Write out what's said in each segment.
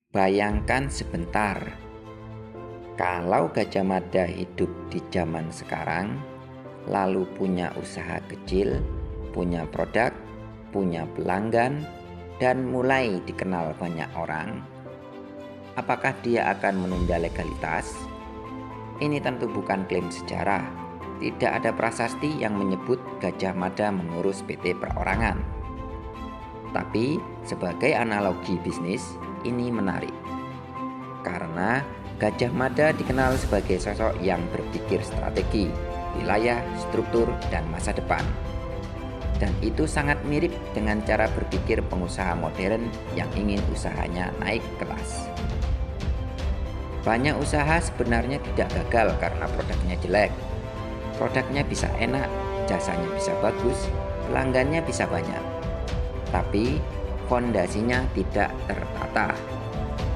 Bayangkan sebentar, kalau Gajah Mada hidup di zaman sekarang, lalu punya usaha kecil, punya produk, punya pelanggan, dan mulai dikenal banyak orang, apakah dia akan menunda legalitas? Ini tentu bukan klaim sejarah. Tidak ada prasasti yang menyebut Gajah Mada mengurus PT Perorangan. Tapi sebagai analogi bisnis, ini menarik. Karena Gajah Mada dikenal sebagai sosok yang berpikir strategi, wilayah, struktur, dan masa depan. Dan itu sangat mirip dengan cara berpikir pengusaha modern yang ingin usahanya naik kelas. Banyak usaha sebenarnya tidak gagal karena produknya jelek. Produknya bisa enak, jasanya bisa bagus, pelanggannya bisa banyak. Tapi fondasinya tidak tertata.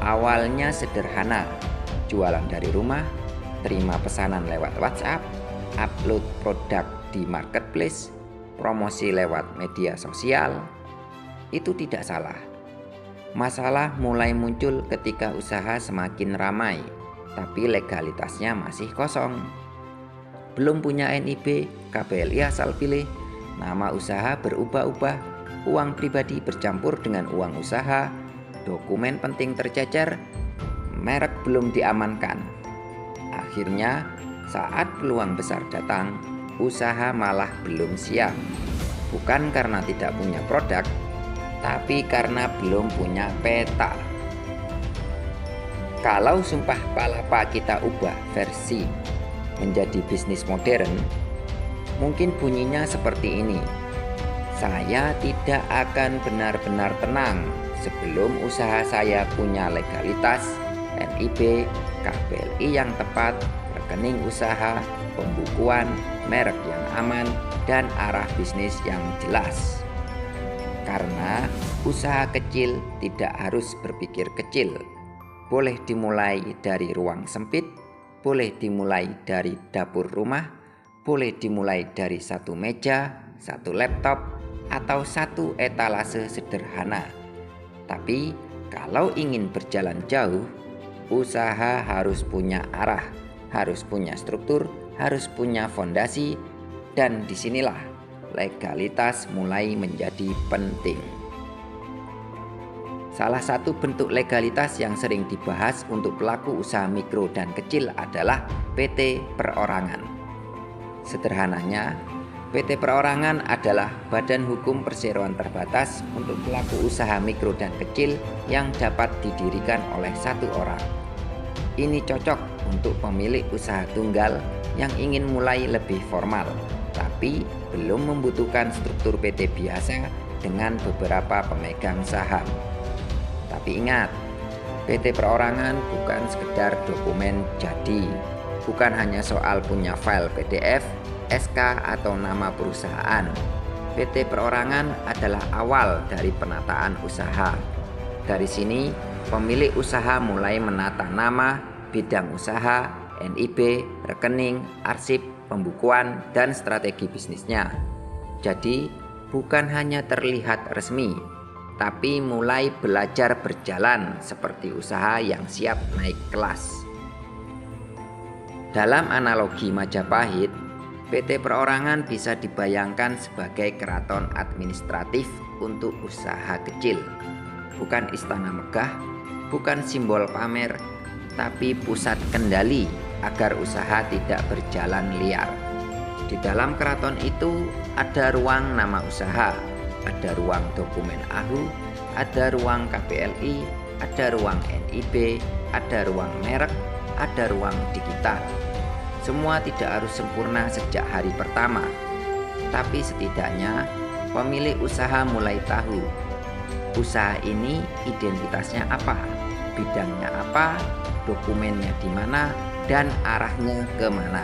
Awalnya sederhana, jualan dari rumah, terima pesanan lewat WhatsApp, upload produk di marketplace, promosi lewat media sosial. Itu tidak salah. Masalah mulai muncul ketika usaha semakin ramai, tapi legalitasnya masih kosong. Belum punya NIB, KBLI asal pilih, nama usaha berubah-ubah, uang pribadi bercampur dengan uang usaha, dokumen penting tercecer, merek belum diamankan. Akhirnya, saat peluang besar datang, usaha malah belum siap. Bukan karena tidak punya produk, tapi karena belum punya peta. Kalau sumpah palapa kita ubah versi menjadi bisnis modern, mungkin bunyinya seperti ini. Saya tidak akan benar-benar tenang sebelum usaha saya punya legalitas, NIB, KBLI yang tepat, rekening usaha, pembukuan, merek yang aman, dan arah bisnis yang jelas. Karena usaha kecil tidak harus berpikir kecil. Boleh dimulai dari ruang sempit, boleh dimulai dari dapur rumah, boleh dimulai dari satu meja, satu laptop, atau satu etalase sederhana. Tapi kalau ingin berjalan jauh, usaha harus punya arah, harus punya struktur, harus punya fondasi, dan disinilah legalitas mulai menjadi penting. Salah satu bentuk legalitas yang sering dibahas untuk pelaku usaha mikro dan kecil adalah PT Perorangan. Sederhananya, PT Perorangan adalah badan hukum perseroan terbatas untuk pelaku usaha mikro dan kecil yang dapat didirikan oleh satu orang. Ini cocok untuk pemilik usaha tunggal yang ingin mulai lebih formal, tapi belum membutuhkan struktur PT biasa dengan beberapa pemegang saham. Tapi ingat, PT Perorangan bukan sekedar dokumen jadi, bukan hanya soal punya file PDF, SK atau nama perusahaan. PT Perorangan adalah awal dari penataan usaha. Dari sini, pemilik usaha mulai menata nama, bidang usaha, NIB, rekening, arsip, pembukuan, dan strategi bisnisnya. Jadi, bukan hanya terlihat resmi, tapi mulai belajar berjalan seperti usaha yang siap naik kelas. Dalam analogi Majapahit, PT Perorangan bisa dibayangkan sebagai keraton administratif untuk usaha kecil. Bukan istana megah, bukan simbol pamer, tapi pusat kendali agar usaha tidak berjalan liar. Di dalam keraton itu ada ruang nama usaha, ada ruang dokumen AHU, ada ruang KBLI, ada ruang NIB, ada ruang merek, ada ruang digital. Semua tidak harus sempurna sejak hari pertama, tapi setidaknya pemilik usaha mulai tahu usaha ini identitasnya apa, bidangnya apa, dokumennya di mana, dan arahnya kemana.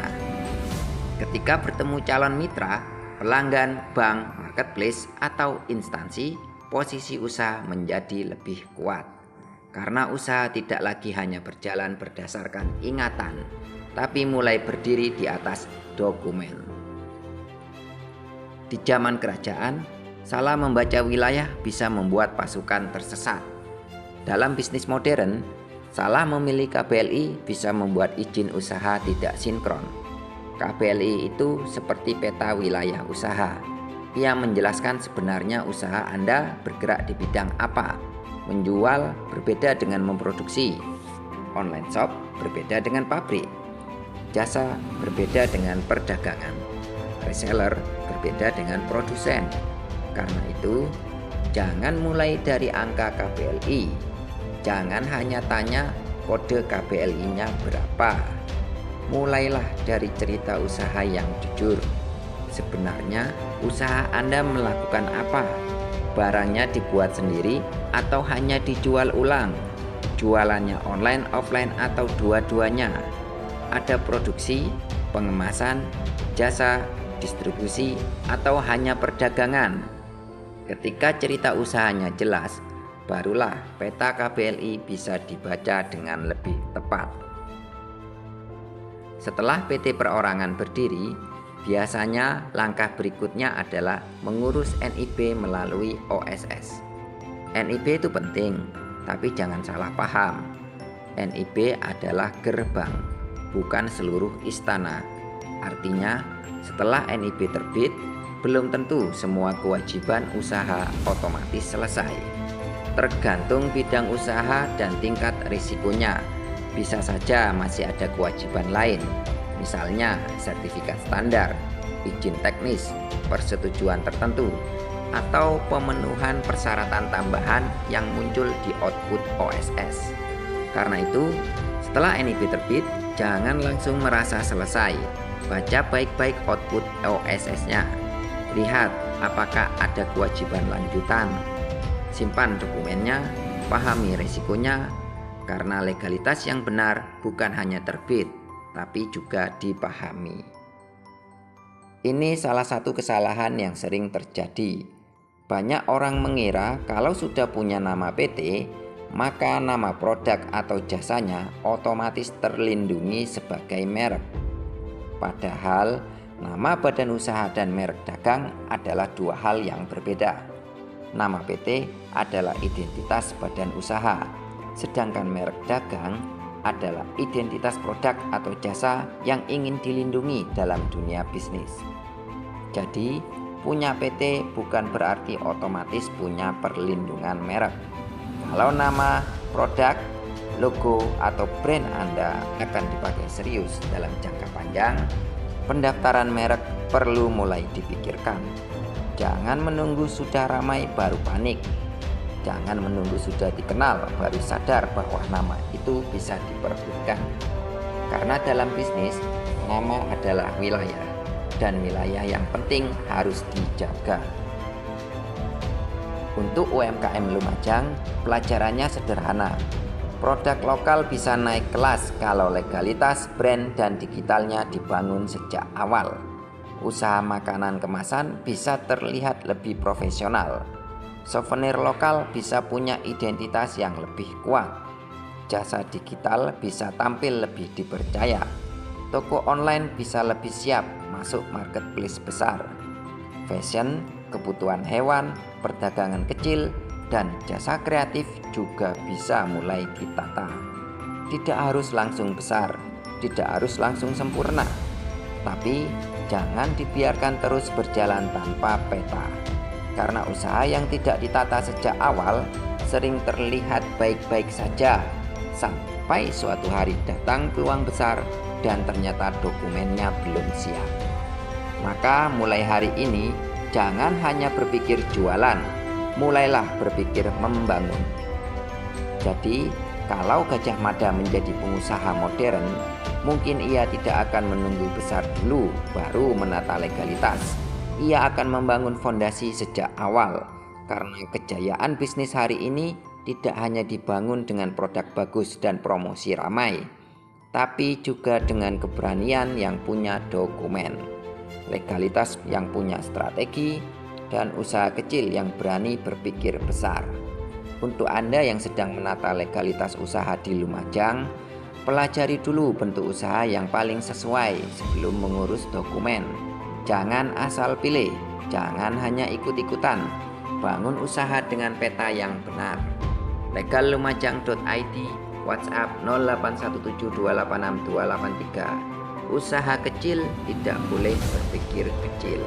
Ketika bertemu calon mitra, pelanggan, bank, marketplace, atau instansi, posisi usaha menjadi lebih kuat. Karena usaha tidak lagi hanya berjalan berdasarkan ingatan, tapi mulai berdiri di atas dokumen. Di zaman kerajaan, salah membaca wilayah bisa membuat pasukan tersesat. Dalam bisnis modern, salah memilih KBLI bisa membuat izin usaha tidak sinkron. KBLI itu seperti peta wilayah usaha. Ia menjelaskan sebenarnya usaha Anda bergerak di bidang apa. Menjual berbeda dengan memproduksi. Online shop berbeda dengan pabrik. Jasa berbeda dengan perdagangan. Reseller berbeda dengan produsen. Karena itu, jangan mulai dari angka KBLI. Jangan hanya tanya kode KBLI-nya berapa. Mulailah dari cerita usaha yang jujur. Sebenarnya usaha Anda melakukan apa? Barangnya dibuat sendiri atau hanya dijual ulang? Jualannya online, offline, atau dua-duanya? Ada produksi, pengemasan, jasa, distribusi, atau hanya perdagangan? Ketika cerita usahanya jelas, barulah peta KBLI bisa dibaca dengan lebih tepat. Setelah PT Perorangan berdiri, biasanya langkah berikutnya adalah mengurus NIB melalui OSS. NIB itu penting, tapi jangan salah paham. NIB adalah gerbang, bukan seluruh istana. Artinya, setelah NIB terbit, belum tentu semua kewajiban usaha otomatis selesai. Tergantung bidang usaha dan tingkat risikonya. Bisa saja masih ada kewajiban lain, misalnya sertifikat standar, izin teknis, persetujuan tertentu, atau pemenuhan persyaratan tambahan yang muncul di output OSS. Karena itu, setelah NIB terbit, jangan langsung merasa selesai. Baca baik-baik output OSS-nya. Lihat apakah ada kewajiban lanjutan. Simpan dokumennya, pahami risikonya, karena legalitas yang benar bukan hanya terbit, tapi juga dipahami. Ini salah satu kesalahan yang sering terjadi. Banyak orang mengira kalau sudah punya nama PT, maka nama produk atau jasanya otomatis terlindungi sebagai merek. Padahal, nama badan usaha dan merek dagang adalah dua hal yang berbeda. Nama PT adalah identitas badan usaha, sedangkan merek dagang adalah identitas produk atau jasa yang ingin dilindungi dalam dunia bisnis. Jadi, punya PT bukan berarti otomatis punya perlindungan merek. Kalau nama, produk, logo, atau brand Anda akan dipakai serius dalam jangka panjang, pendaftaran merek perlu mulai dipikirkan. Jangan menunggu sudah ramai baru panik. Jangan menunggu sudah dikenal baru sadar bahwa nama itu bisa diperebutkan. Karena dalam bisnis, nama adalah wilayah, dan wilayah yang penting harus dijaga. Untuk UMKM Lumajang, pelajarannya sederhana. Produk lokal bisa naik kelas kalau legalitas, brand, dan digitalnya dibangun sejak awal. Usaha makanan kemasan bisa terlihat lebih profesional. Souvenir lokal bisa punya identitas yang lebih kuat. Jasa digital bisa tampil lebih dipercaya. Toko online bisa lebih siap masuk marketplace besar. Fashion, kebutuhan hewan, perdagangan kecil, dan jasa kreatif juga bisa mulai ditata. Tidak harus langsung besar, tidak harus langsung sempurna, tapi jangan dibiarkan terus berjalan tanpa peta. Karena usaha yang tidak ditata sejak awal sering terlihat baik-baik saja, sampai suatu hari datang peluang besar dan ternyata dokumennya belum siap. Maka mulai hari ini jangan hanya berpikir jualan, mulailah berpikir membangun. Jadi, kalau Gajah Mada menjadi pengusaha modern, mungkin ia tidak akan menunggu besar dulu baru menata legalitas. Ia akan membangun fondasi sejak awal, karena kejayaan bisnis hari ini tidak hanya dibangun dengan produk bagus dan promosi ramai, tapi juga dengan keberanian yang punya dokumen, legalitas yang punya strategi, dan usaha kecil yang berani berpikir besar. Untuk Anda yang sedang menata legalitas usaha di Lumajang, pelajari dulu bentuk usaha yang paling sesuai sebelum mengurus dokumen. Jangan asal pilih, jangan hanya ikut-ikutan. Bangun usaha dengan peta yang benar. Legallumajang.id, WhatsApp 0817286283. Usaha kecil tidak boleh berpikir kecil.